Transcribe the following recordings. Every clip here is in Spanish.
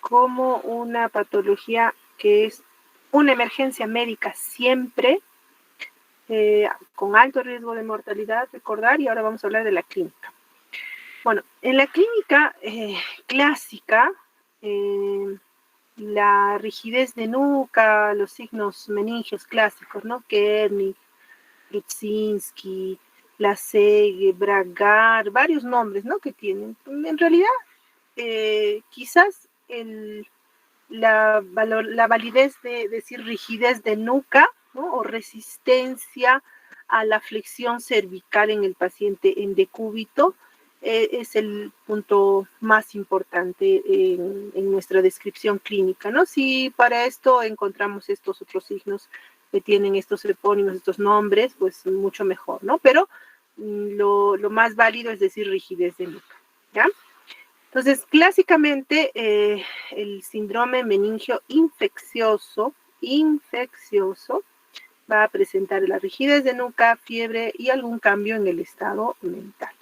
como una patología que es una emergencia médica siempre, con alto riesgo de mortalidad, recordar, y ahora vamos a hablar de la clínica. Bueno, en la clínica clásica, la rigidez de nuca, los signos meningios clásicos, ¿no? Kernig, Rudzinski, Lassegue, Bragar, varios nombres, ¿no? Que tienen. En realidad, quizás la validez de decir rigidez de nuca, ¿no? O resistencia a la flexión cervical en el paciente en decúbito, es el punto más importante en nuestra descripción clínica, ¿no? Si para esto encontramos estos otros signos que tienen estos epónimos, estos nombres, pues mucho mejor, ¿no? Pero lo más válido es decir rigidez de nuca, ¿ya? Entonces, clásicamente, el síndrome meningio infeccioso va a presentar la rigidez de nuca, fiebre y algún cambio en el estado mental.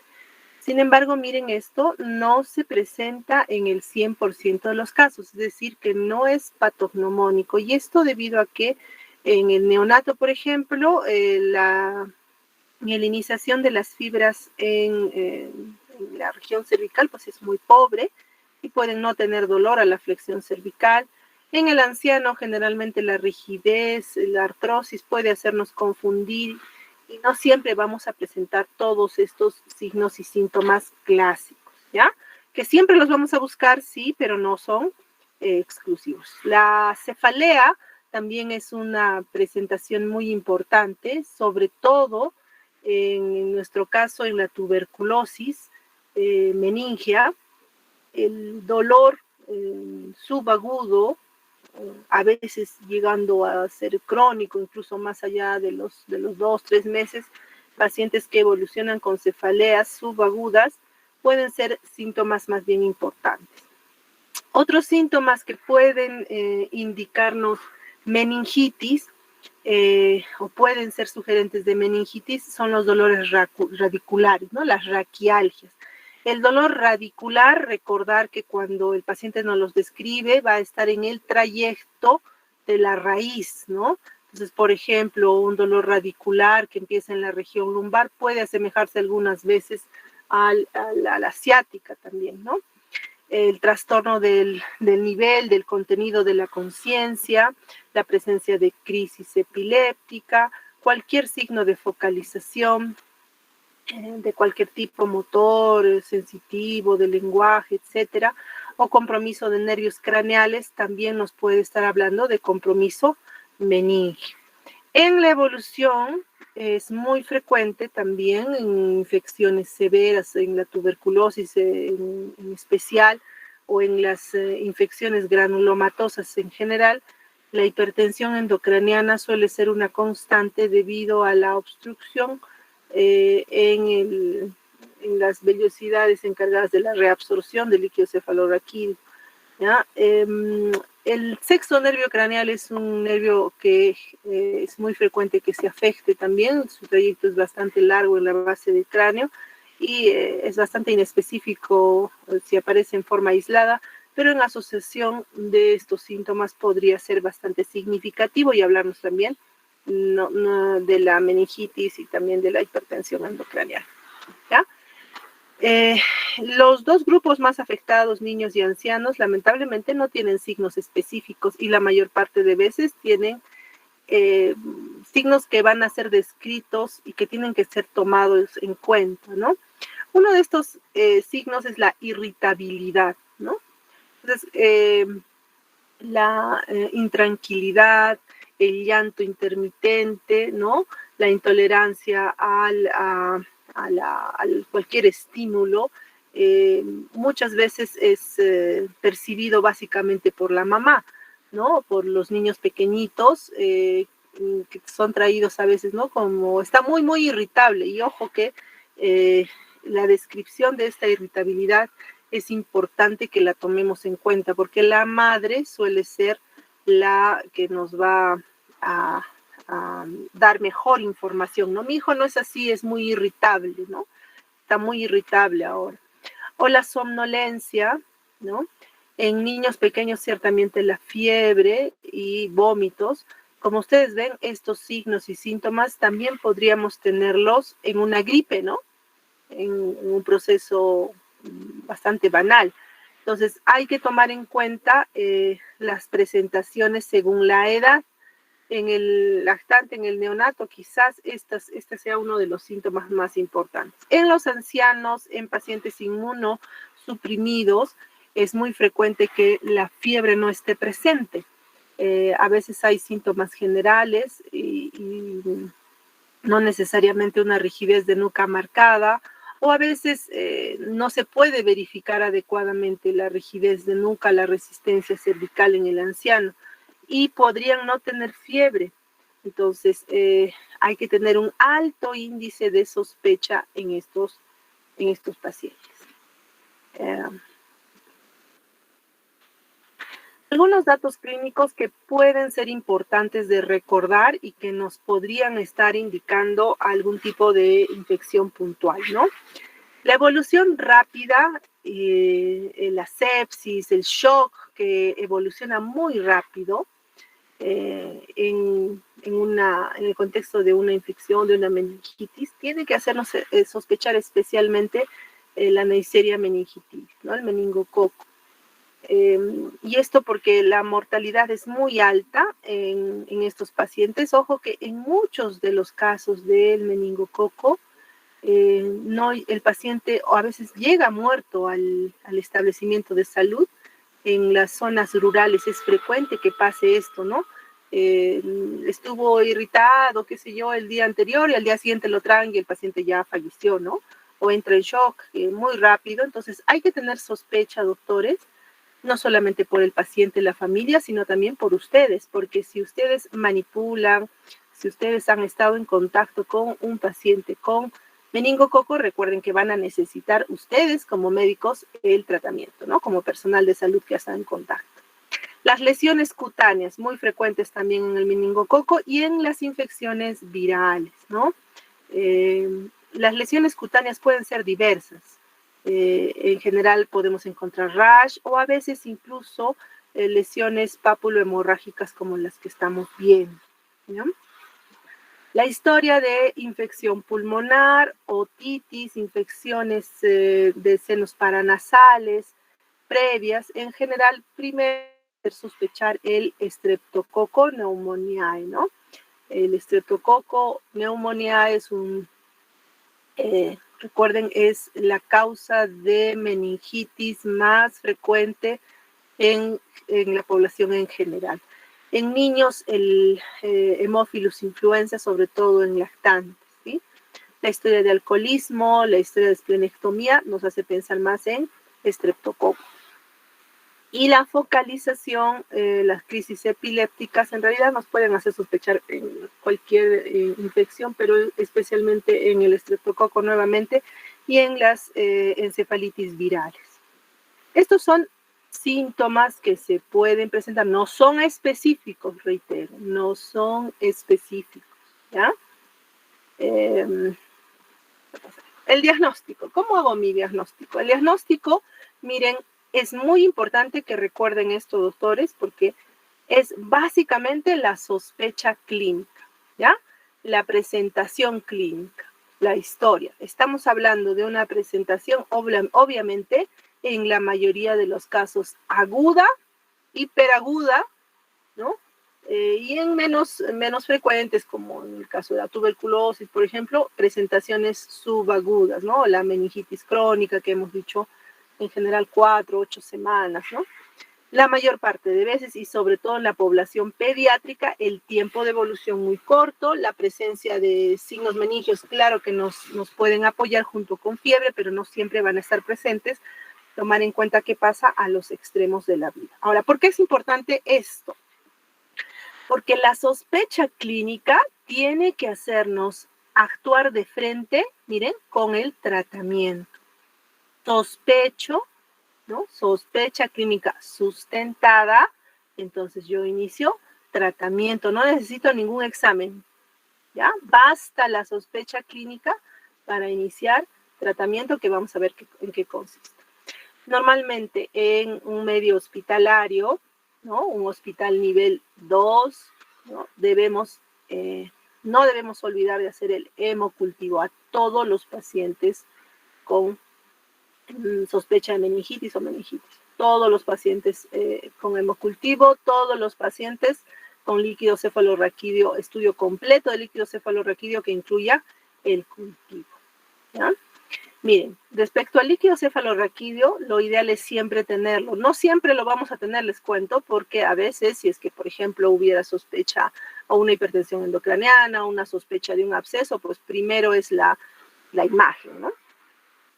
Sin embargo, miren esto, no se presenta en el 100% de los casos, es decir, que no es patognomónico. Y esto debido a que en el neonato, por ejemplo, la mielinización de las fibras en la región cervical pues es muy pobre y pueden no tener dolor a la flexión cervical. En el anciano generalmente la rigidez, la artrosis puede hacernos confundir y no siempre vamos a presentar todos estos signos y síntomas clásicos, ¿ya? Que siempre los vamos a buscar, sí, pero no son exclusivos. La cefalea también es una presentación muy importante, sobre todo en nuestro caso en la tuberculosis meningia, el dolor subagudo, a veces llegando a ser crónico, incluso más allá de los 2-3 meses, pacientes que evolucionan con cefaleas subagudas pueden ser síntomas más bien importantes. Otros síntomas que pueden indicarnos meningitis o pueden ser sugerentes de meningitis son los dolores radiculares, ¿no? Las raquialgias. El dolor radicular, recordar que cuando el paciente nos los describe va a estar en el trayecto de la raíz, ¿no? Entonces, por ejemplo, un dolor radicular que empieza en la región lumbar puede asemejarse algunas veces a la ciática también, ¿no? El trastorno del nivel, del contenido de la conciencia, la presencia de crisis epiléptica, cualquier signo de focalización, de cualquier tipo motor, sensitivo, de lenguaje, etcétera, o compromiso de nervios craneales, también nos puede estar hablando de compromiso meningio. En la evolución es muy frecuente también en infecciones severas, en la tuberculosis en especial, o en las infecciones granulomatosas en general. La hipertensión endocraniana suele ser una constante debido a la obstrucción en las vellosidades encargadas de la reabsorción del líquido cefalorraquídeo, ¿ya? El sexto nervio craneal es un nervio que es muy frecuente que se afecte también, su trayecto es bastante largo en la base del cráneo y es bastante inespecífico si aparece en forma aislada, pero en asociación de estos síntomas podría ser bastante significativo y hablarnos también de la meningitis y también de la hipertensión endocranial, ¿ya? Los dos grupos más afectados, niños y ancianos, lamentablemente no tienen signos específicos y la mayor parte de veces tienen signos que van a ser descritos y que tienen que ser tomados en cuenta, ¿no? Uno de estos signos es la irritabilidad, ¿no? Entonces, la intranquilidad, el llanto intermitente, ¿no? La intolerancia a cualquier estímulo, muchas veces es percibido básicamente por la mamá, ¿no? Por los niños pequeñitos que son traídos a veces, ¿no? Como está muy, muy irritable. Y ojo que la descripción de esta irritabilidad es importante que la tomemos en cuenta, porque la madre suele ser la que nos va a dar mejor información, ¿no? Mi hijo no es así, es muy irritable, ¿no? Está muy irritable ahora. O la somnolencia, ¿no? En niños pequeños, ciertamente la fiebre y vómitos. Como ustedes ven, estos signos y síntomas también podríamos tenerlos en una gripe, ¿no? En un proceso bastante banal. Entonces, hay que tomar en cuenta las presentaciones según la edad. En el lactante, en el neonato, quizás este sea uno de los síntomas más importantes. En los ancianos, en pacientes inmunosuprimidos, es muy frecuente que la fiebre no esté presente. A veces hay síntomas generales y no necesariamente una rigidez de nuca marcada, o a veces no se puede verificar adecuadamente la rigidez de nuca, la resistencia cervical en el anciano, y podrían no tener fiebre. Entonces, hay que tener un alto índice de sospecha en estos pacientes. Algunos datos clínicos que pueden ser importantes de recordar y que nos podrían estar indicando algún tipo de infección puntual, ¿no? La evolución rápida, la sepsis, el shock, que evoluciona muy rápido en el contexto de una infección, de una meningitis, tiene que hacernos sospechar especialmente la Neisseria meningitis, ¿no? El meningococo. Y esto porque la mortalidad es muy alta en estos pacientes. Ojo que en muchos de los casos del meningococo, no, el paciente a veces llega muerto al establecimiento de salud. En las zonas rurales es frecuente que pase esto, ¿no? Estuvo irritado, qué sé yo, el día anterior y al día siguiente lo traen y el paciente ya falleció, ¿no? O entra en shock muy rápido. Entonces hay que tener sospecha, doctores, no solamente por el paciente y la familia, sino también por ustedes, porque si ustedes manipulan, si ustedes han estado en contacto con un paciente con meningococo, recuerden que van a necesitar ustedes como médicos el tratamiento, ¿no? Como personal de salud que está en contacto. Las lesiones cutáneas, muy frecuentes también en el meningococo y en las infecciones virales, ¿no? Las lesiones cutáneas pueden ser diversas. En general podemos encontrar rash o a veces incluso lesiones pápulo-hemorrágicas como las que estamos viendo, ¿no? La historia de infección pulmonar, otitis, infecciones de senos paranasales previas, en general, primero sospechar el Streptococcus pneumoniae, ¿no? El Streptococcus pneumoniae es recuerden, es la causa de meningitis más frecuente en la población en general. En niños, el Haemophilus influenza, sobre todo en lactantes, ¿sí? La historia de alcoholismo, la historia de esplenectomía nos hace pensar más en estreptococo. Y la focalización, las crisis epilépticas, en realidad nos pueden hacer sospechar en cualquier infección, pero especialmente en el estreptococo nuevamente y en las encefalitis virales. Estos son síntomas que se pueden presentar, no son específicos, reitero, no son específicos, ¿ya? El diagnóstico, ¿cómo hago mi diagnóstico? El diagnóstico, miren, es muy importante que recuerden esto, doctores, porque es básicamente la sospecha clínica, ¿ya? La presentación clínica, la historia. Estamos hablando de una presentación, obviamente, en la mayoría de los casos aguda, hiperaguda, ¿no? Y en menos frecuentes, como en el caso de la tuberculosis, por ejemplo, presentaciones subagudas, ¿no? La meningitis crónica, que hemos dicho en general 4 o 8 semanas, ¿no? La mayor parte de veces, y sobre todo en la población pediátrica, el tiempo de evolución muy corto, la presencia de signos meningios, claro que nos pueden apoyar junto con fiebre, pero no siempre van a estar presentes. Tomar en cuenta qué pasa a los extremos de la vida. Ahora, ¿por qué es importante esto? Porque la sospecha clínica tiene que hacernos actuar de frente, miren, con el tratamiento. Sospecho, ¿no? Sospecha clínica sustentada, entonces yo inicio tratamiento, no necesito ningún examen, ¿ya? Basta la sospecha clínica para iniciar tratamiento, que vamos a ver en qué consiste. Normalmente en un medio hospitalario, ¿no? Un hospital nivel 2, ¿no? No debemos olvidar de hacer el hemocultivo a todos los pacientes con sospecha de meningitis o meningitis. Todos los pacientes con hemocultivo, todos los pacientes con líquido cefalorraquídeo, estudio completo de líquido cefalorraquídeo que incluya el cultivo, ¿ya? Miren, respecto al líquido cefalorraquídeo, lo ideal es siempre tenerlo. No siempre lo vamos a tener, les cuento, porque a veces, si es que, por ejemplo, hubiera sospecha o una hipertensión endocraniana, una sospecha de un absceso, pues primero es la imagen, ¿no?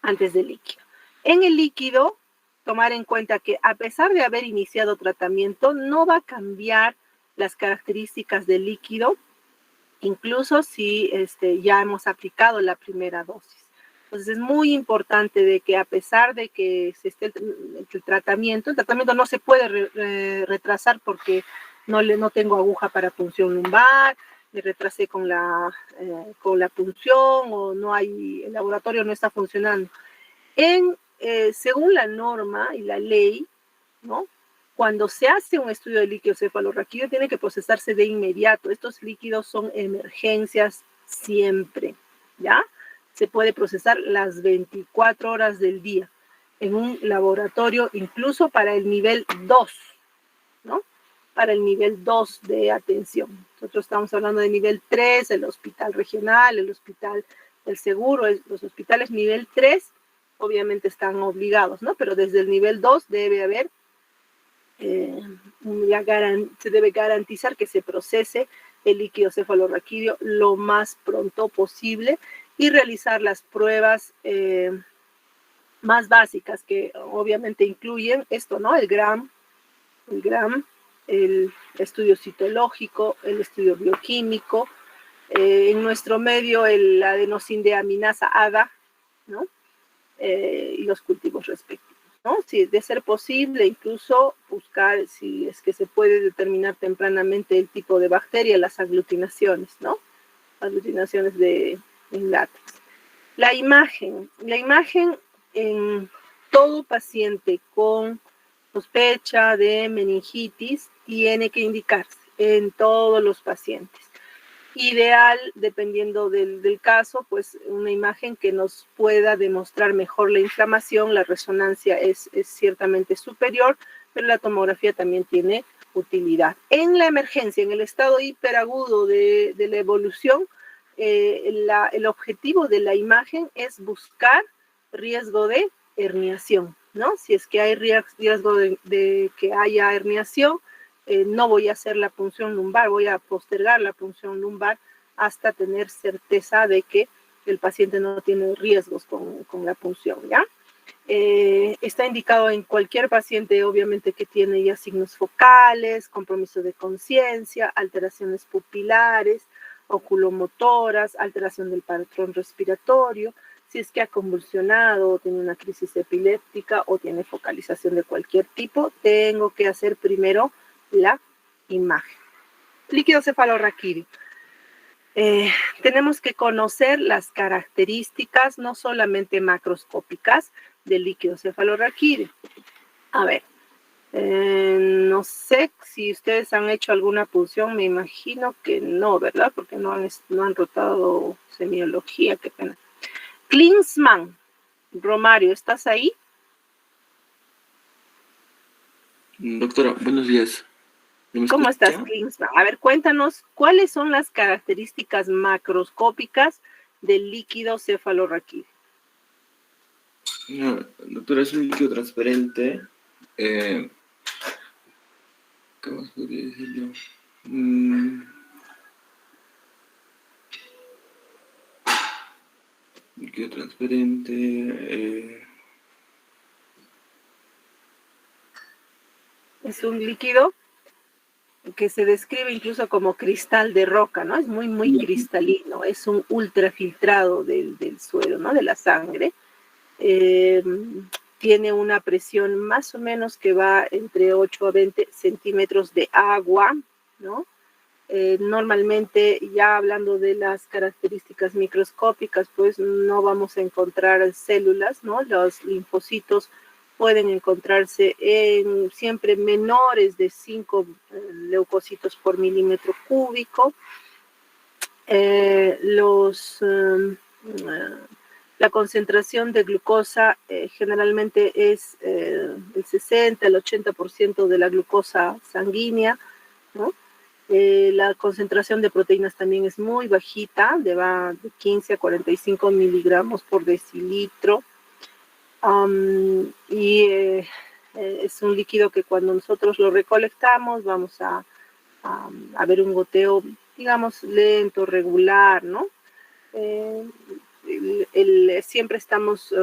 Antes del líquido. En el líquido, tomar en cuenta que a pesar de haber iniciado tratamiento, no va a cambiar las características del líquido, incluso si ya hemos aplicado la primera dosis. Entonces es muy importante de que a pesar de que se esté el tratamiento no se puede retrasar porque no tengo aguja para punción lumbar, me retrasé con la punción o el laboratorio no está funcionando. Según la norma y la ley, ¿no? Cuando se hace un estudio de líquido cefalorraquídeo tiene que procesarse de inmediato. Estos líquidos son emergencias siempre, ¿ya? Se puede procesar las 24 horas del día en un laboratorio, incluso para el nivel 2, ¿no? Para el nivel 2 de atención. Nosotros estamos hablando de nivel 3, el hospital regional, el hospital del seguro, los hospitales nivel 3 obviamente están obligados, ¿no? Pero desde el nivel 2 debe haber, se debe garantizar que se procese el líquido cefalorraquídeo lo más pronto posible y realizar las pruebas más básicas que obviamente incluyen esto, ¿no? El GRAM, el estudio citológico, el estudio bioquímico, en nuestro medio el adenosindeaminasa ADA, ¿no? Y los cultivos respectivos, ¿no? Si de ser posible, incluso buscar si es que se puede determinar tempranamente el tipo de bacteria, las aglutinaciones, ¿no? Aglutinaciones en látex. La imagen en todo paciente con sospecha de meningitis tiene que indicarse en todos los pacientes. Ideal, dependiendo del caso, pues una imagen que nos pueda demostrar mejor la inflamación, la resonancia es ciertamente superior, pero la tomografía también tiene utilidad. En la emergencia, en el estado hiperagudo de la evolución, el objetivo de la imagen es buscar riesgo de herniación, ¿no? Si es que hay riesgo de que haya herniación, no voy a hacer la punción lumbar, voy a postergar la punción lumbar hasta tener certeza de que el paciente no tiene riesgos con la punción, ¿ya? Está indicado en cualquier paciente, obviamente, que tiene ya signos focales, compromiso de conciencia, alteraciones pupilares, oculomotoras, alteración del patrón respiratorio, si es que ha convulsionado, o tiene una crisis epiléptica o tiene focalización de cualquier tipo, tengo que hacer primero la imagen. Líquido cefalorraquídeo. Tenemos que conocer las características no solamente macroscópicas del líquido cefalorraquídeo. A ver, no sé si ustedes han hecho alguna punción, me imagino que no, ¿verdad? Porque no han rotado semiología, qué pena. Klinsmann, Romario, ¿estás ahí? Doctora, buenos días. ¿Cómo estás, Klinsmann? A ver, cuéntanos, ¿cuáles son las características macroscópicas del líquido cefalorraquídeo? Doctora, es un líquido transparente. ¿Qué más podría decir yo? Líquido transparente. Es un líquido que se describe incluso como cristal de roca, ¿no? Es muy, muy cristalino, es un ultrafiltrado del suelo, ¿no? De la sangre. Tiene una presión más o menos que va entre 8 a 20 centímetros de agua, ¿no? Normalmente, ya hablando de las características microscópicas, pues no vamos a encontrar células, ¿no? Los linfocitos pueden encontrarse en siempre menores de 5 leucocitos por milímetro cúbico. La concentración de glucosa generalmente es el 60, el 80% de la glucosa sanguínea, ¿no? La concentración de proteínas también es muy bajita, va de 15 a 45 miligramos por decilitro. Es un líquido que cuando nosotros lo recolectamos vamos a ver un goteo, digamos, lento, regular, ¿no? Siempre estamos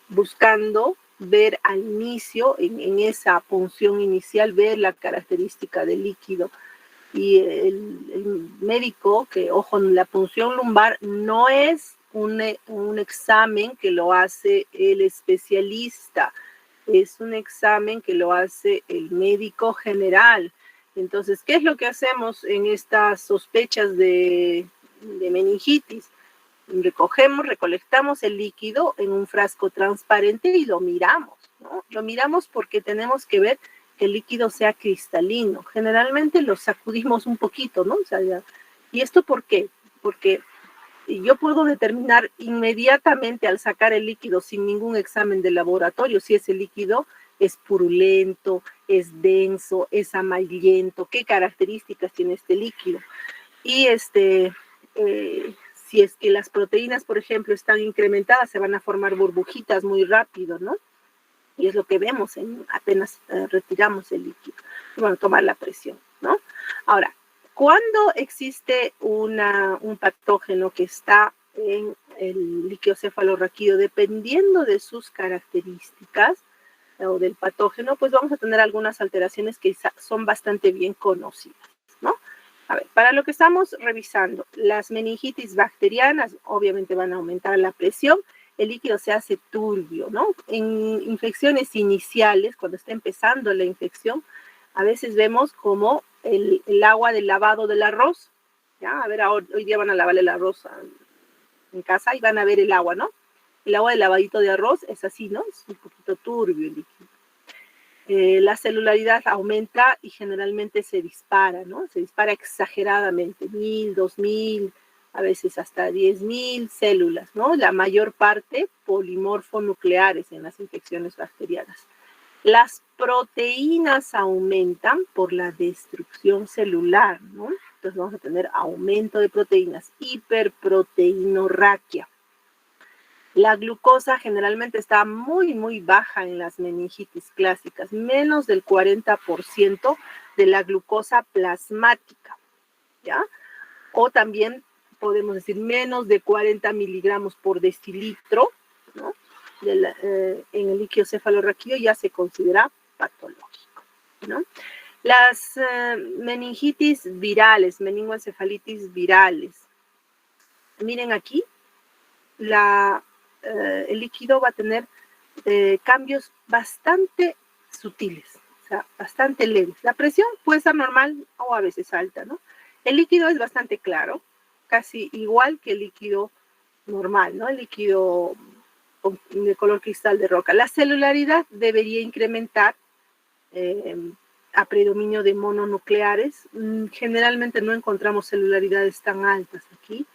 buscando ver al inicio, en esa punción inicial, ver la característica del líquido. Y el médico, que ojo, la punción lumbar no es un examen que lo hace el especialista, es un examen que lo hace el médico general. Entonces, ¿qué es lo que hacemos en estas sospechas de meningitis? Recolectamos el líquido en un frasco transparente y lo miramos, ¿no? Lo miramos porque tenemos que ver que el líquido sea cristalino. Generalmente lo sacudimos un poquito, ¿no? O sea, ¿y esto por qué? Porque yo puedo determinar inmediatamente al sacar el líquido sin ningún examen de laboratorio si ese líquido es purulento, es denso, es amarillento, qué características tiene este líquido. Y si es que las proteínas, por ejemplo, están incrementadas, se van a formar burbujitas muy rápido, ¿no? Y es lo que vemos apenas retiramos el líquido. Bueno, tomar la presión, ¿no? Ahora, cuando existe un patógeno que está en el líquido cefalorraquídeo, dependiendo de sus características o del patógeno, pues vamos a tener algunas alteraciones que son bastante bien conocidas, ¿no? A ver, para lo que estamos revisando, las meningitis bacterianas obviamente van a aumentar la presión, el líquido se hace turbio, ¿no? En infecciones iniciales, cuando está empezando la infección, a veces vemos como el agua del lavado del arroz, ¿ya? A ver, hoy día van a lavar el arroz en casa y van a ver el agua, ¿no? El agua del lavadito de arroz es así, ¿no? Es un poquito turbio el líquido. La celularidad aumenta y generalmente se dispara, ¿no? Se dispara exageradamente, 1000, 2000, a veces hasta 10.000 células, ¿no? La mayor parte polimorfonucleares en las infecciones bacterianas. Las proteínas aumentan por la destrucción celular, ¿no? Entonces vamos a tener aumento de proteínas, hiperproteinorraquia. La glucosa generalmente está muy, muy baja en las meningitis clásicas, menos del 40% de la glucosa plasmática, ¿ya? O también podemos decir menos de 40 miligramos por decilitro, ¿no? En el líquido cefalorraquídeo ya se considera patológico, ¿no? Las meningitis virales, meningoencefalitis virales. Miren aquí, el líquido va a tener cambios bastante sutiles, o sea, bastante leves. La presión puede ser normal o a veces alta, ¿no? El líquido es bastante claro, casi igual que el líquido normal, ¿no? El líquido de color cristal de roca. La celularidad debería incrementar a predominio de mononucleares. Generalmente no encontramos celularidades tan altas aquí.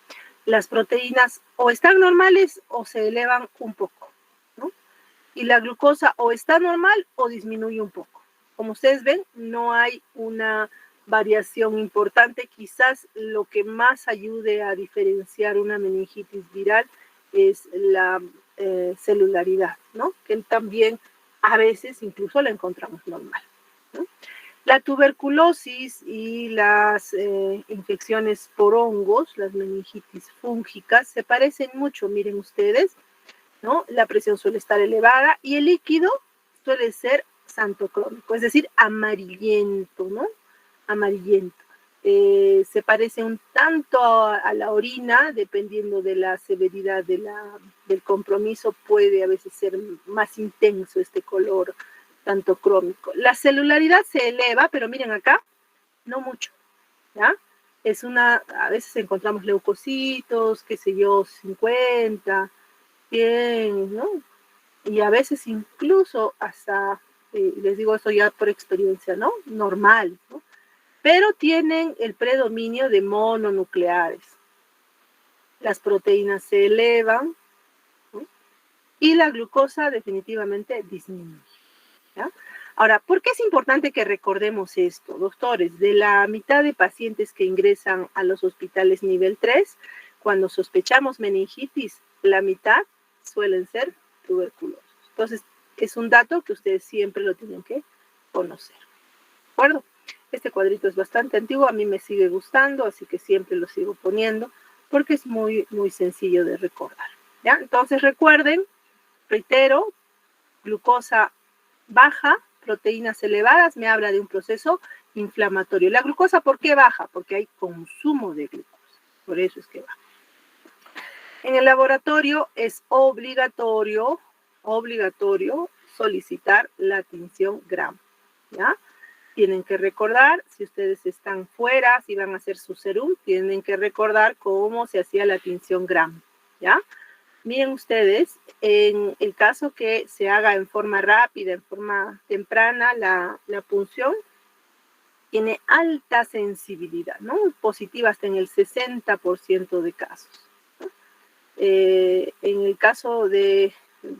Las proteínas o están normales o se elevan un poco, ¿no? Y la glucosa o está normal o disminuye un poco. Como ustedes ven, no hay una variación importante. Quizás lo que más ayude a diferenciar una meningitis viral es la celularidad, ¿no? Que también a veces incluso la encontramos normal, ¿no? La tuberculosis y las infecciones por hongos, las meningitis fúngicas, se parecen mucho, miren ustedes, ¿no? La presión suele estar elevada y el líquido suele ser xantocrómico, es decir, amarillento, ¿no? Amarillento. Se parece un tanto a la orina, dependiendo de la severidad del compromiso, puede a veces ser más intenso este color tanto crómico. La celularidad se eleva, pero miren acá, no mucho, ¿ya? A veces encontramos leucocitos, qué sé yo, 50, 100, ¿no? y a veces incluso hasta, les digo eso ya por experiencia, ¿no? Normal, ¿no? Pero tienen el predominio de mononucleares. Las proteínas se elevan, ¿no? Y la glucosa definitivamente disminuye, ¿ya? Ahora, ¿por qué es importante que recordemos esto, doctores? De la mitad de pacientes que ingresan a los hospitales nivel 3, cuando sospechamos meningitis, la mitad suelen ser tuberculosos. Entonces, es un dato que ustedes siempre lo tienen que conocer. ¿De acuerdo? Este cuadrito es bastante antiguo, a mí me sigue gustando, así que siempre lo sigo poniendo, porque es muy, muy sencillo de recordar, ¿ya? Entonces, recuerden, reitero, glucosa baja, proteínas elevadas, me habla de un proceso inflamatorio. La glucosa, ¿por qué baja? Porque hay consumo de glucosa, por eso es que baja. En el laboratorio es obligatorio solicitar la tinción Gram, ¿ya? Tienen que recordar, si ustedes están fuera, si van a hacer su serum, tienen que recordar cómo se hacía la tinción Gram, ¿ya? Miren ustedes, en el caso que se haga en forma rápida, en forma temprana, la punción tiene alta sensibilidad, ¿no? Positiva hasta en el 60% de casos, ¿no? En el caso de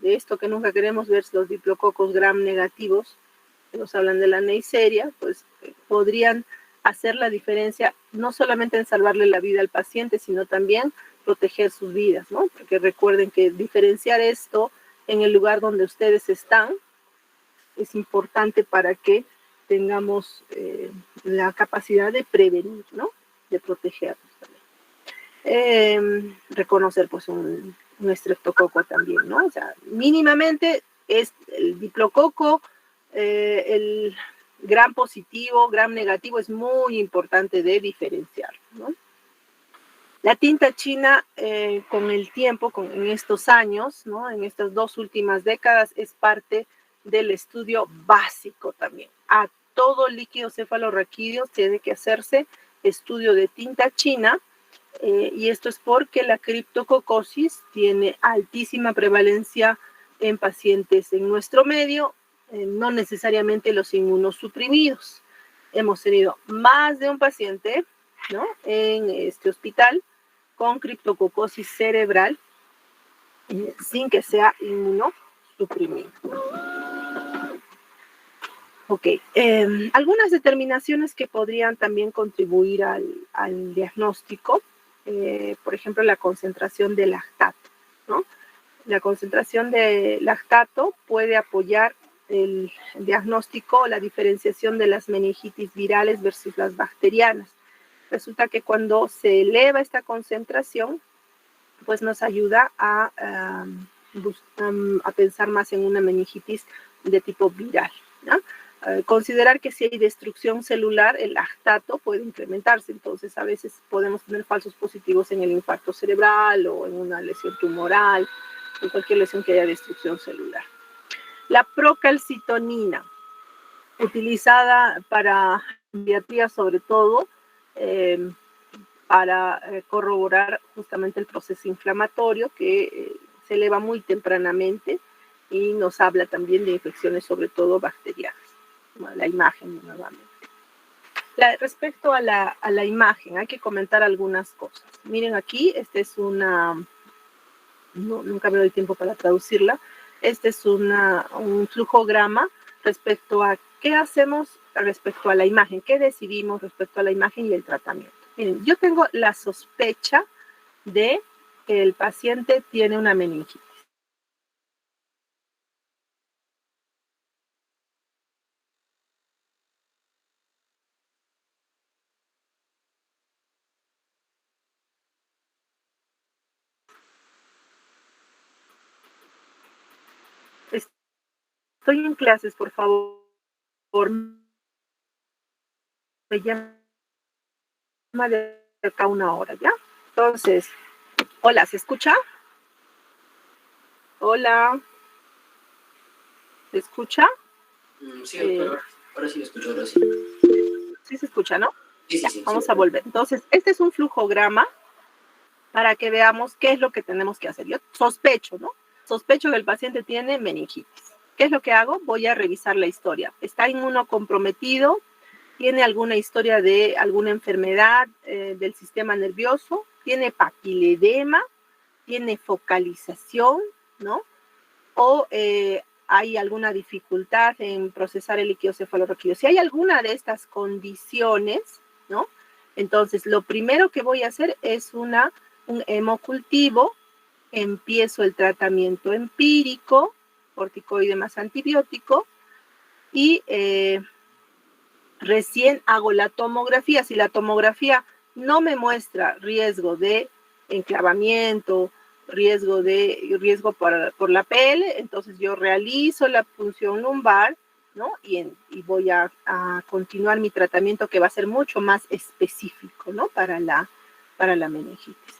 esto que nunca queremos ver, los diplococos gram negativos, que nos hablan de la Neisseria, pues podrían hacer la diferencia no solamente en salvarle la vida al paciente, sino también proteger sus vidas, ¿no? Porque recuerden que diferenciar esto en el lugar donde ustedes están es importante para que tengamos la capacidad de prevenir, ¿no? De protegernos también. Reconocer pues un estreptococo también, ¿no? O sea, mínimamente es el diplococo, el gram positivo, gram negativo, es muy importante de diferenciar, ¿no? La tinta china, con el tiempo, en estos años, ¿no? En estas 2 últimas décadas, es parte del estudio básico también. A todo líquido cefalorraquídeo tiene que hacerse estudio de tinta china, y esto es porque la criptococosis tiene altísima prevalencia en pacientes en nuestro medio, no necesariamente los inmunosuprimidos. Hemos tenido más de un paciente, ¿no? En este hospital con criptococosis cerebral, sin que sea inmunosuprimido. Ok, algunas determinaciones que podrían también contribuir al diagnóstico, por ejemplo, la concentración de lactato, ¿no? La concentración de lactato puede apoyar el diagnóstico, la diferenciación de las meningitis virales versus las bacterianas. Resulta que cuando se eleva esta concentración, pues nos ayuda a pensar más en una meningitis de tipo viral, ¿no? Considerar que si hay destrucción celular, el lactato puede incrementarse, entonces a veces podemos tener falsos positivos en el infarto cerebral o en una lesión tumoral, en cualquier lesión que haya destrucción celular. La procalcitonina, utilizada para pediatría sobre todo, para corroborar justamente el proceso inflamatorio que se eleva muy tempranamente y nos habla también de infecciones sobre todo bacterianas. La imagen nuevamente. Respecto a la imagen, hay que comentar algunas cosas. Miren aquí, esta es una, nunca me doy tiempo para traducirla, este es un flujograma respecto a qué hacemos respecto a la imagen, qué decidimos respecto a la imagen y el tratamiento. Miren, yo tengo la sospecha de que el paciente tiene una meningitis. Estoy en clases, por favor. Me llama de acá una hora, ¿ya? Entonces, hola, ¿se escucha? Hola. ¿Se escucha? Sí, doctor, ahora sí lo escucho, ahora sí. Sí se escucha, ¿no? Sí, ya, sí, vamos sí. a volver. Entonces, este es un flujograma para que veamos qué es lo que tenemos que hacer. Yo sospecho, ¿no? sospecho que el paciente tiene meningitis. ¿Qué es lo que hago? Voy a revisar la historia. ¿Está inmunocomprometido? ¿Tiene alguna historia de alguna enfermedad del sistema nervioso? ¿Tiene papiledema? ¿Tiene focalización? ¿No? ¿O hay alguna dificultad en procesar el líquido cefalorraquídeo? Si hay alguna de estas condiciones, ¿no? Entonces, lo primero que voy a hacer es un hemocultivo. Empiezo el tratamiento empírico, corticoide más antibiótico, y recién hago la tomografía. Si la tomografía no me muestra riesgo de enclavamiento, riesgo por la PL, entonces yo realizo la punción lumbar, ¿no? Y voy a continuar mi tratamiento, que va a ser mucho más específico, ¿no? Para la meningitis.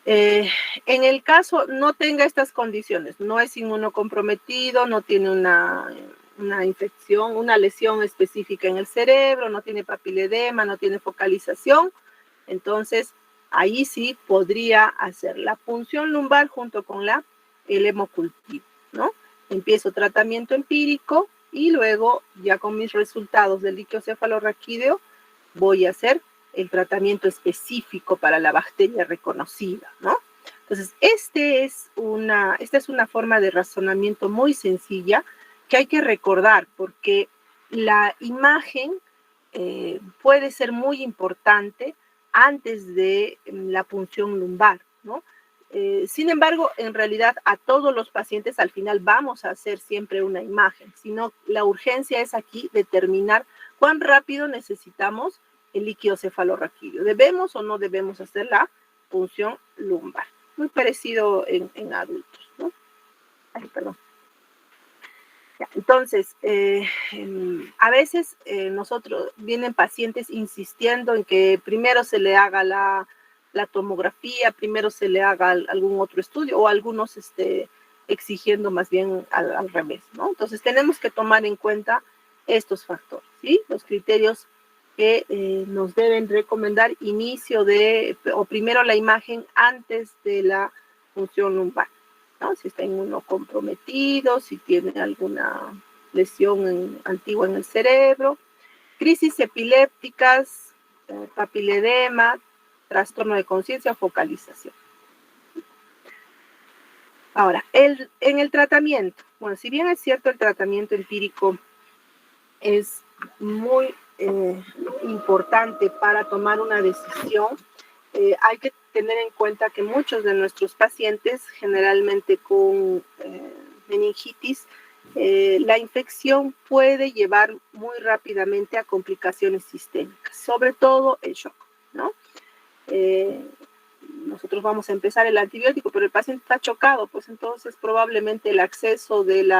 En el caso no tenga estas condiciones, no es inmunocomprometido, no tiene una infección, una lesión específica en el cerebro, no tiene papiledema, no tiene focalización, entonces ahí sí podría hacer la punción lumbar junto con el hemocultivo, ¿no? Empiezo tratamiento empírico y luego, ya con mis resultados del líquido cefalorraquídeo, voy a hacer el tratamiento específico para la bacteria reconocida, ¿no? Entonces, esta es una forma de razonamiento muy sencilla que hay que recordar, porque la imagen puede ser muy importante antes de la punción lumbar, ¿no? Sin embargo, en realidad a todos los pacientes al final vamos a hacer siempre una imagen, sino la urgencia es aquí determinar cuán rápido necesitamos el líquido cefalorraquídeo. ¿Debemos o no debemos hacer la punción lumbar? Muy parecido en adultos, ¿no? Ay, perdón. Ya, entonces, a veces vienen pacientes insistiendo en que primero se le haga la tomografía, primero se le haga algún otro estudio, o algunos exigiendo más bien al revés, ¿no? Entonces, tenemos que tomar en cuenta estos factores, ¿sí? Los criterios que nos deben recomendar o primero la imagen antes de la punción lumbar, ¿no? Si está inmunocomprometido, si tiene alguna lesión antigua en el cerebro, crisis epilépticas, papiledema, trastorno de conciencia, focalización. Ahora, en el tratamiento, bueno, si bien es cierto, el tratamiento empírico es muy importante para tomar una decisión, hay que tener en cuenta que muchos de nuestros pacientes, generalmente con meningitis, la infección puede llevar muy rápidamente a complicaciones sistémicas, sobre todo el shock, ¿no? Nosotros vamos a empezar el antibiótico, pero el paciente está chocado, pues entonces probablemente el acceso del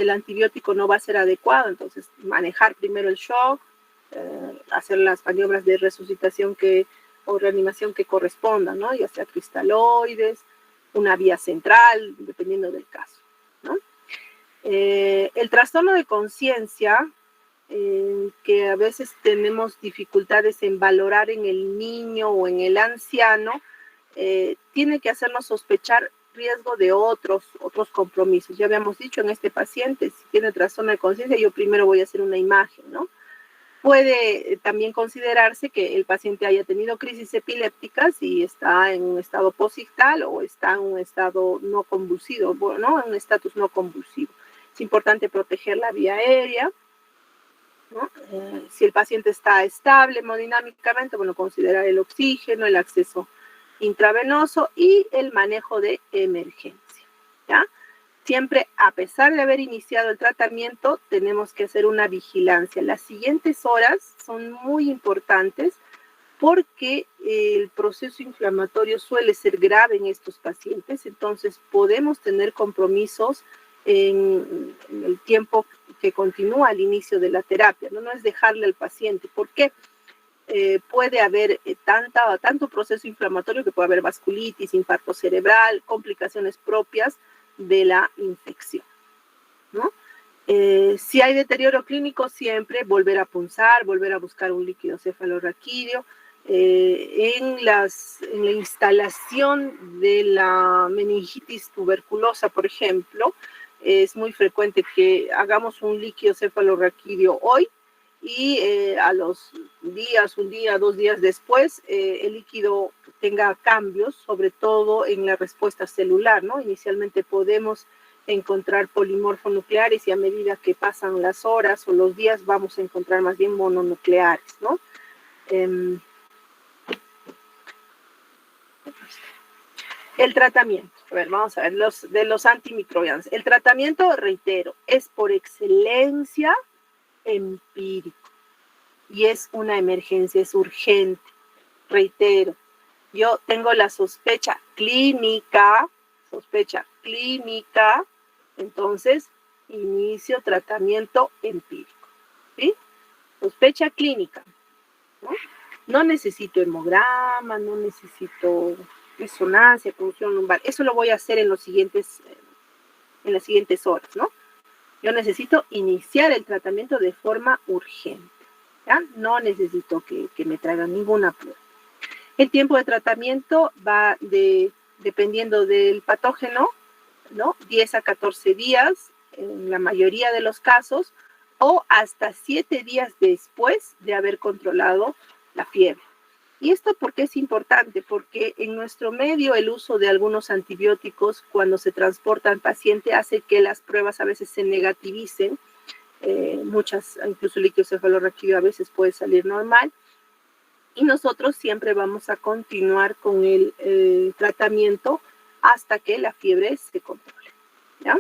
antibiótico no va a ser adecuado. Entonces, manejar primero el shock, hacer las maniobras de resucitación o reanimación que correspondan, ¿no? Ya sea cristaloides, una vía central, dependiendo del caso, ¿no? El trastorno de conciencia, que a veces tenemos dificultades en valorar en el niño o en el anciano, tiene que hacernos sospechar riesgo de otros compromisos. Ya habíamos dicho, en este paciente, si tiene trastorno de conciencia, yo primero voy a hacer una imagen, ¿no? Puede también considerarse que el paciente haya tenido crisis epilépticas y está en un estado posictal o está en un estado no convulsivo, ¿no? En un estatus no convulsivo. Es importante proteger la vía aérea, ¿no? Si el paciente está estable hemodinámicamente, bueno, considerar el oxígeno, el acceso intravenoso y el manejo de emergencia, ¿ya? Siempre, a pesar de haber iniciado el tratamiento, tenemos que hacer una vigilancia. Las siguientes horas son muy importantes porque el proceso inflamatorio suele ser grave en estos pacientes, entonces podemos tener compromisos en el tiempo que continúa al inicio de la terapia, no es dejarle al paciente. ¿Por qué? Puede haber tanto proceso inflamatorio que puede haber vasculitis, infarto cerebral, complicaciones propias de la infección, ¿no? Si hay deterioro clínico, siempre volver a punzar, volver a buscar un líquido cefalorraquídeo. En la instalación de la meningitis tuberculosa, por ejemplo, es muy frecuente que hagamos un líquido cefalorraquídeo hoy y a los días, un día, 2 días después, el líquido tenga cambios, sobre todo en la respuesta celular, ¿no? Inicialmente podemos encontrar polimorfonucleares y a medida que pasan las horas o los días vamos a encontrar más bien mononucleares, ¿no? El tratamiento, a ver, vamos a ver, de los antimicrobianos. El tratamiento, reitero, es por excelencia empírico y es una emergencia, es urgente. Reitero, yo tengo la sospecha clínica, entonces inicio tratamiento empírico, ¿sí? Sospecha clínica, ¿no? No necesito hemograma, no necesito resonancia, punción lumbar. Eso lo voy a hacer en las siguientes horas, ¿no? Yo necesito iniciar el tratamiento de forma urgente, ¿ya? No necesito que me traigan ninguna prueba. El tiempo de tratamiento va dependiendo del patógeno, ¿no? 10 a 14 días en la mayoría de los casos, o hasta 7 días después de haber controlado la fiebre. ¿Y esto por qué es importante? Porque en nuestro medio el uso de algunos antibióticos cuando se transporta al paciente hace que las pruebas a veces se negativicen, muchas, incluso el líquido cefalorraquídeo a veces puede salir normal, y nosotros siempre vamos a continuar con el tratamiento hasta que la fiebre se controle, ¿ya?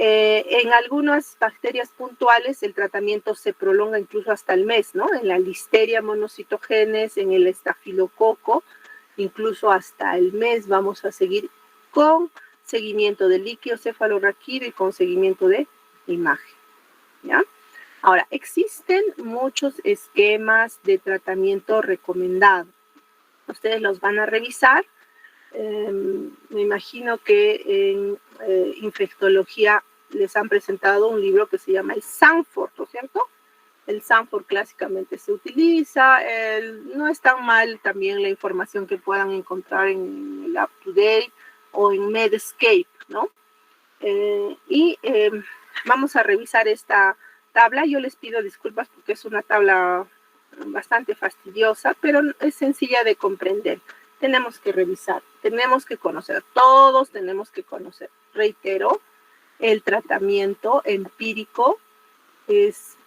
En algunas bacterias puntuales el tratamiento se prolonga incluso hasta el mes, ¿no? En la Listeria monocitogenes, en el estafilococo, incluso hasta el mes vamos a seguir con seguimiento del líquido cefalorraquídeo y con seguimiento de imagen, ¿ya? Ahora, existen muchos esquemas de tratamiento recomendado. Ustedes los van a revisar. Me imagino que en infectología les han presentado un libro que se llama el Sanford, ¿no es cierto? El Sanford clásicamente se utiliza, no es tan mal también la información que puedan encontrar en el UpToDate o en Medscape, ¿no? Vamos a revisar esta tabla. Yo les pido disculpas porque es una tabla bastante fastidiosa, pero es sencilla de comprender. Tenemos que revisar, tenemos que conocer, todos tenemos que conocer. Reitero, el tratamiento empírico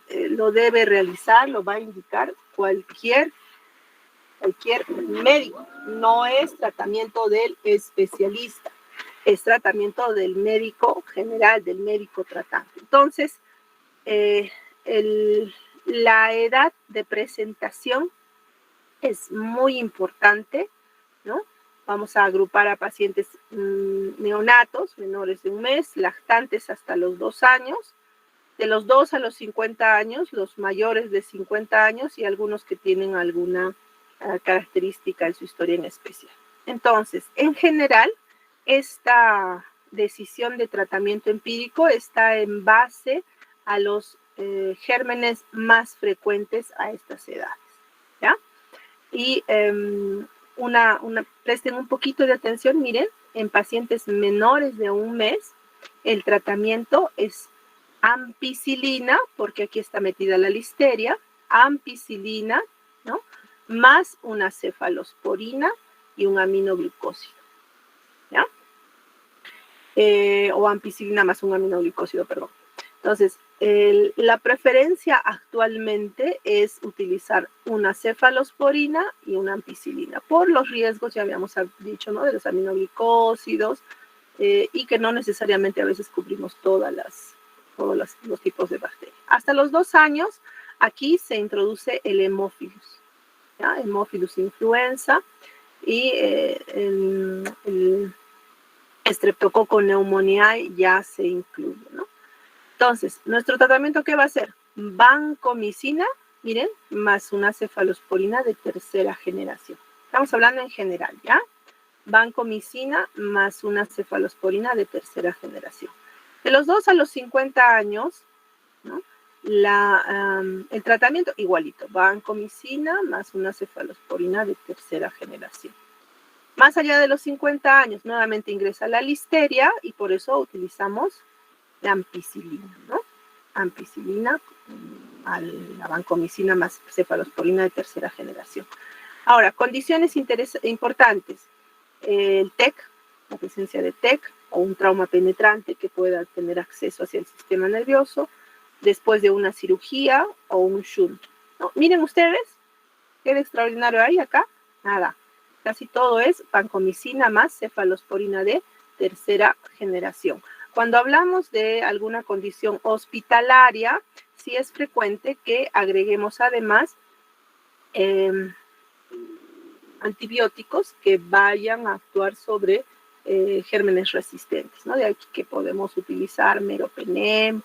lo debe realizar, lo va a indicar cualquier médico. No es tratamiento del especialista, es tratamiento del médico general, del médico tratante. Entonces, la edad de presentación es muy importante, ¿no? Vamos a agrupar a pacientes neonatos, menores de un mes, lactantes hasta los 2 años, de los 2 a los 50 años, los mayores de 50 años y algunos que tienen alguna característica en su historia en especial. Entonces, en general, esta decisión de tratamiento empírico está en base a los gérmenes más frecuentes a estas edades, ¿ya? Y presten un poquito de atención, miren, en pacientes menores de un mes, el tratamiento es ampicilina, porque aquí está metida la listeria, ampicilina, ¿no? Más una cefalosporina y un aminoglucósido, ¿ya? O ampicilina más un aminoglucósido, perdón. Entonces, la preferencia actualmente es utilizar una cefalosporina y una ampicilina por los riesgos, ya habíamos dicho, ¿no? De los aminoglucósidos y que no necesariamente a veces cubrimos todos los tipos de bacterias. Hasta los 2 años, aquí se introduce el hemófilus, ¿ya? Hemófilus influenza y el Streptococcus pneumoniae ya se incluye, ¿no? Entonces, ¿nuestro tratamiento qué va a ser? Vancomicina, miren, más una cefalosporina de tercera generación. Estamos hablando en general, ¿ya? Vancomicina más una cefalosporina de tercera generación. De los 2 a los 50 años, ¿no? el tratamiento igualito, vancomicina más una cefalosporina de tercera generación. Más allá de los 50 años, nuevamente ingresa la listeria y por eso utilizamos la ampicilina, ¿no? Ampicilina, la vancomicina más cefalosporina de tercera generación. Ahora, condiciones importantes. El TEC, la presencia de TEC o un trauma penetrante que pueda tener acceso hacia el sistema nervioso después de una cirugía o un shunt, ¿no? Miren ustedes, qué extraordinario hay acá, nada. Casi todo es vancomicina más cefalosporina de tercera generación. Cuando hablamos de alguna condición hospitalaria, sí es frecuente que agreguemos además antibióticos que vayan a actuar sobre gérmenes resistentes, ¿no? De aquí que podemos utilizar meropenem,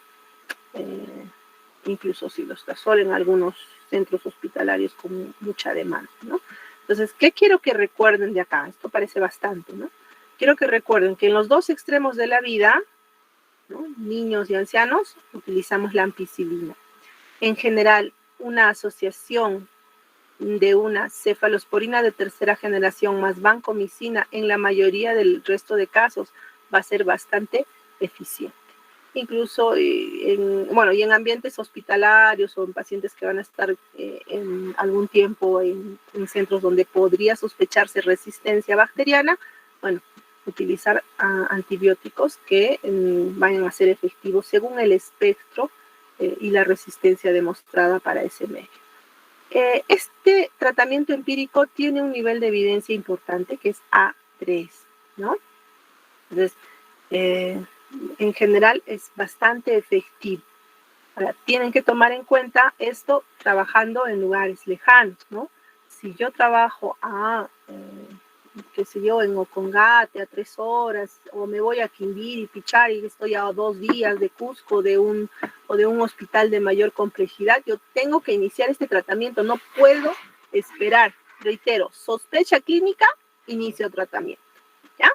incluso silostazol en algunos centros hospitalarios con mucha demanda, ¿no? Entonces, ¿qué quiero que recuerden de acá? Esto parece bastante, ¿no? Quiero que recuerden que en los dos extremos de la vida, ¿no? Niños y ancianos, utilizamos la ampicilina. En general, una asociación de una cefalosporina de tercera generación más vancomicina en la mayoría del resto de casos va a ser bastante eficiente. Incluso en ambientes hospitalarios o en pacientes que van a estar en algún tiempo en centros donde podría sospecharse resistencia bacteriana, bueno, utilizar antibióticos que vayan a ser efectivos según el espectro y la resistencia demostrada para ese medio. Este tratamiento empírico tiene un nivel de evidencia importante que es A3, ¿no? Entonces, en general es bastante efectivo. Ahora, tienen que tomar en cuenta esto trabajando en lugares lejanos, ¿no? Si yo trabajo qué sé yo, en Ocongate a 3 horas, o me voy a Quimbiri, Pichari, y estoy a 2 días de Cusco o de un hospital de mayor complejidad, yo tengo que iniciar este tratamiento, no puedo esperar. Reitero, sospecha clínica, inicio tratamiento, ¿ya?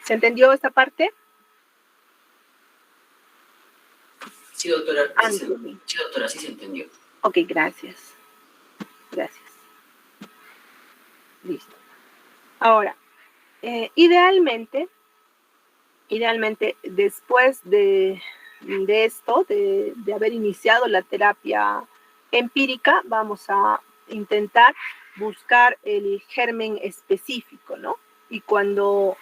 ¿Se entendió esta parte? Sí, doctora. Sí, doctora, sí se entendió. Ok, gracias. Gracias. Listo. Ahora, idealmente, después de esto, de haber iniciado la terapia empírica, vamos a intentar buscar el germen específico, ¿no? Y cuando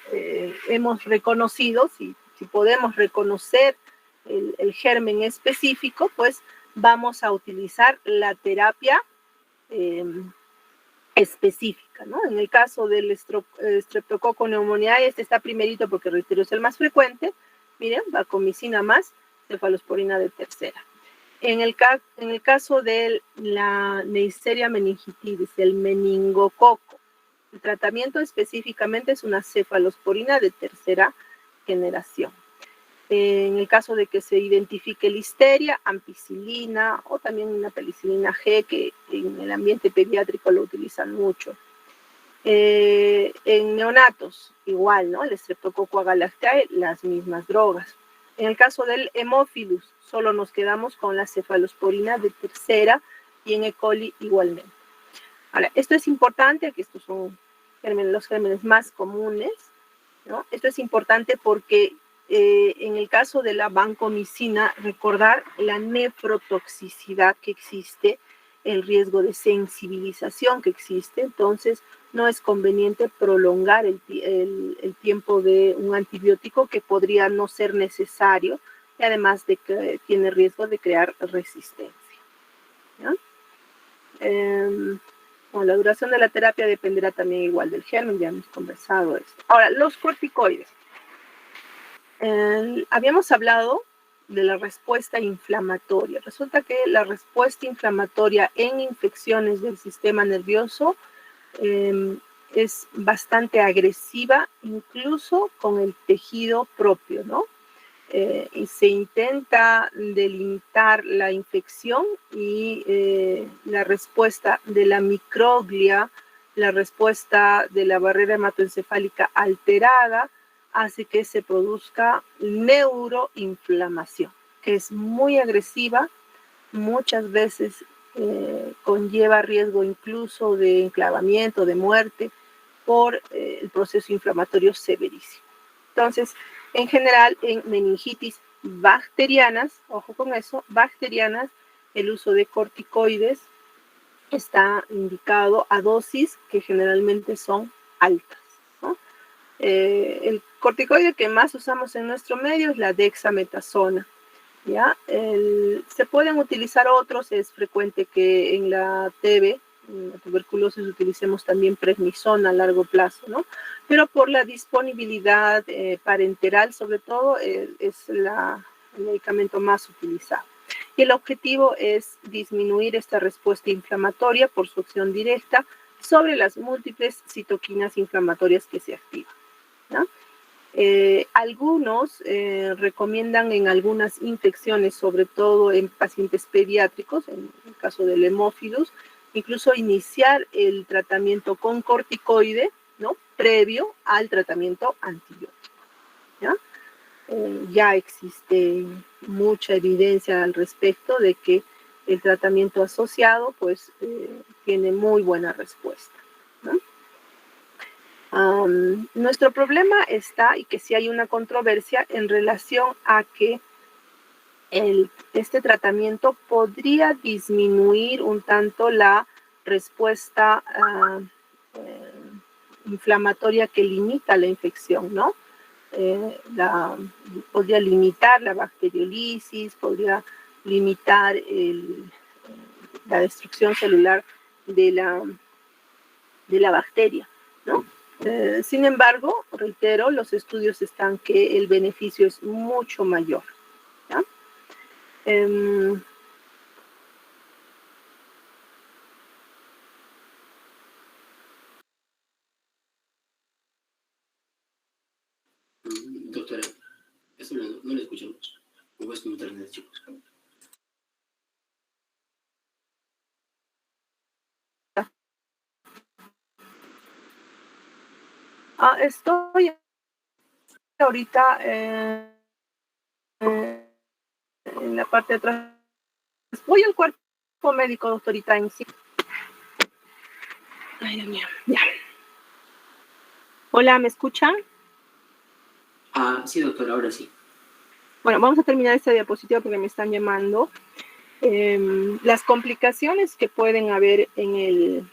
hemos reconocido, si podemos reconocer el germen específico, pues vamos a utilizar la terapia específica, ¿no? En el caso del Streptococcus pneumoniae, este está primerito porque, reitero, es el más frecuente. Miren, vancomicina más cefalosporina de tercera. En el caso de la Neisseria meningitidis, el meningococo, el tratamiento específicamente es una cefalosporina de tercera generación. En el caso de que se identifique listeria, ampicilina o también una penicilina G, que en el ambiente pediátrico lo utilizan mucho. En neonatos, igual, ¿no? El Streptococcus agalactiae, las mismas drogas. En el caso del Haemophilus, solo nos quedamos con la cefalosporina de tercera y en E. coli igualmente. Ahora, esto es importante, que estos son los gérmenes más comunes, ¿no? Esto es importante porque en el caso de la vancomicina, recordar la nefrotoxicidad que existe, el riesgo de sensibilización que existe, entonces no es conveniente prolongar el tiempo de un antibiótico que podría no ser necesario, y además de que tiene riesgo de crear resistencia, ¿no? Bueno, la duración de la terapia dependerá también igual del germen, ya hemos conversado esto. Ahora, los corticoides. Habíamos hablado de la respuesta inflamatoria. Resulta que la respuesta inflamatoria en infecciones del sistema nervioso es bastante agresiva, incluso con el tejido propio, ¿no? Y se intenta delimitar la infección y la respuesta de la microglia, la respuesta de la barrera hematoencefálica alterada, hace que se produzca neuroinflamación, que es muy agresiva, muchas veces conlleva riesgo incluso de enclavamiento, de muerte, por el proceso inflamatorio severísimo. Entonces, en general, en meningitis bacterianas, ojo con eso, bacterianas, el uso de corticoides está indicado a dosis que generalmente son altas, ¿no? El corticoide que más usamos en nuestro medio es la dexametasona, ¿ya? Se pueden utilizar otros, es frecuente que en la TB, en la tuberculosis, utilicemos también prednisona a largo plazo, ¿no? Pero por la disponibilidad parenteral, sobre todo, es el medicamento más utilizado. Y el objetivo es disminuir esta respuesta inflamatoria por su acción directa sobre las múltiples citoquinas inflamatorias que se activan, ¿no? Algunos recomiendan en algunas infecciones, sobre todo en pacientes pediátricos, en el caso del hemófilus, incluso iniciar el tratamiento con corticoide, ¿no? Previo al tratamiento antibiótico, ¿ya? Ya existe mucha evidencia al respecto de que el tratamiento asociado pues tiene muy buena respuesta, ¿no? Nuestro problema está, y que sí hay una controversia en relación a que este tratamiento podría disminuir un tanto la respuesta inflamatoria que limita la infección, ¿no? Podría limitar la bacteriolisis, podría limitar la destrucción celular de la bacteria, ¿no? Sin embargo, reitero, los estudios están que el beneficio es mucho mayor, ¿ya? Doctora, eso no lo escuchamos. ¿Me puedes comentar en el chicos? Estoy ahorita en la parte de atrás. Voy al cuerpo médico, doctorita, en sí. Ay, Dios mío, ya. Hola, ¿me escuchan? Sí, doctora, ahora sí. Bueno, vamos a terminar esta diapositiva porque me están llamando. Las complicaciones que pueden haber en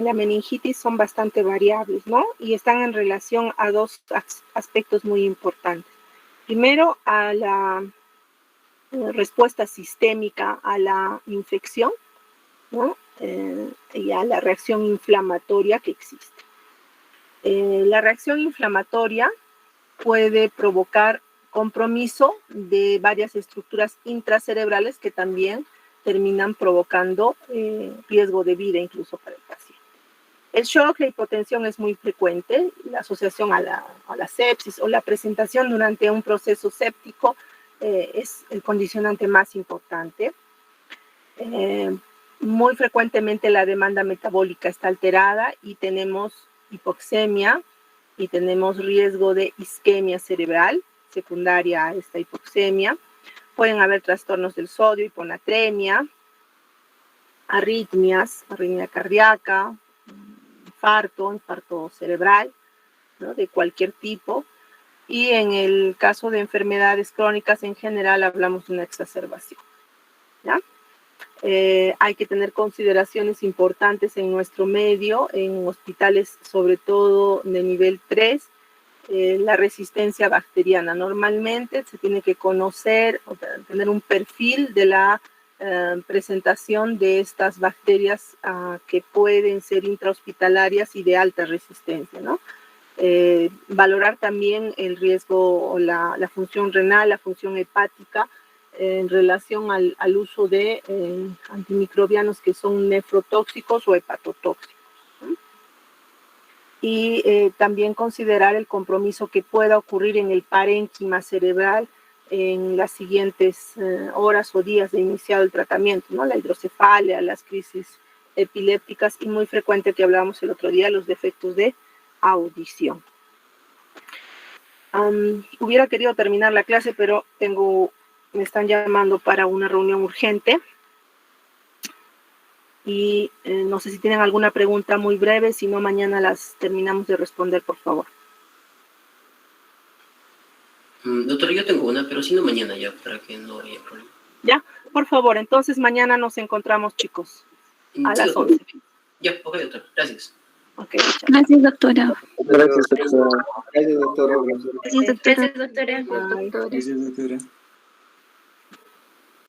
la meningitis son bastante variables, ¿no? Y están en relación a dos aspectos muy importantes. Primero, a la respuesta sistémica a la infección, ¿no? Y a la reacción inflamatoria que existe. La reacción inflamatoria puede provocar compromiso de varias estructuras intracerebrales que también terminan provocando riesgo de vida incluso para el paciente. El shock, la hipotensión es muy frecuente, la asociación a la sepsis o la presentación durante un proceso séptico es el condicionante más importante. Muy frecuentemente la demanda metabólica está alterada y tenemos hipoxemia y tenemos riesgo de isquemia cerebral secundaria a esta hipoxemia. Pueden haber trastornos del sodio, hiponatremia, arritmia cardíaca, infarto cerebral, ¿no? De cualquier tipo. Y en el caso de enfermedades crónicas en general hablamos de una exacerbación, ¿ya? Hay que tener consideraciones importantes en nuestro medio, en hospitales sobre todo de nivel 3, la resistencia bacteriana. Normalmente se tiene que conocer o tener un perfil de la presentación de estas bacterias que pueden ser intrahospitalarias y de alta resistencia, ¿no? Valorar también el riesgo o la función renal, la función hepática en relación al uso de antimicrobianos que son nefrotóxicos o hepatotóxicos, ¿no? Y también considerar el compromiso que pueda ocurrir en el parénquima cerebral en las siguientes horas o días de iniciado el tratamiento, ¿no? La hidrocefalia, las crisis epilépticas y muy frecuente que hablábamos el otro día, los defectos de audición. Hubiera querido terminar la clase, pero me están llamando para una reunión urgente. Y no sé si tienen alguna pregunta muy breve, si no, mañana las terminamos de responder, por favor. Doctora, yo tengo una, pero si no mañana ya, para que no haya problema. Ya, por favor, entonces mañana nos encontramos, chicos, a Sí, las doctora. 11. Ya, ok, doctora, gracias. Ok, chao. Gracias, doctora. Gracias, doctora. Gracias, doctora. Gracias, doctora. Bye. Gracias, doctora.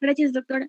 Gracias, doctora.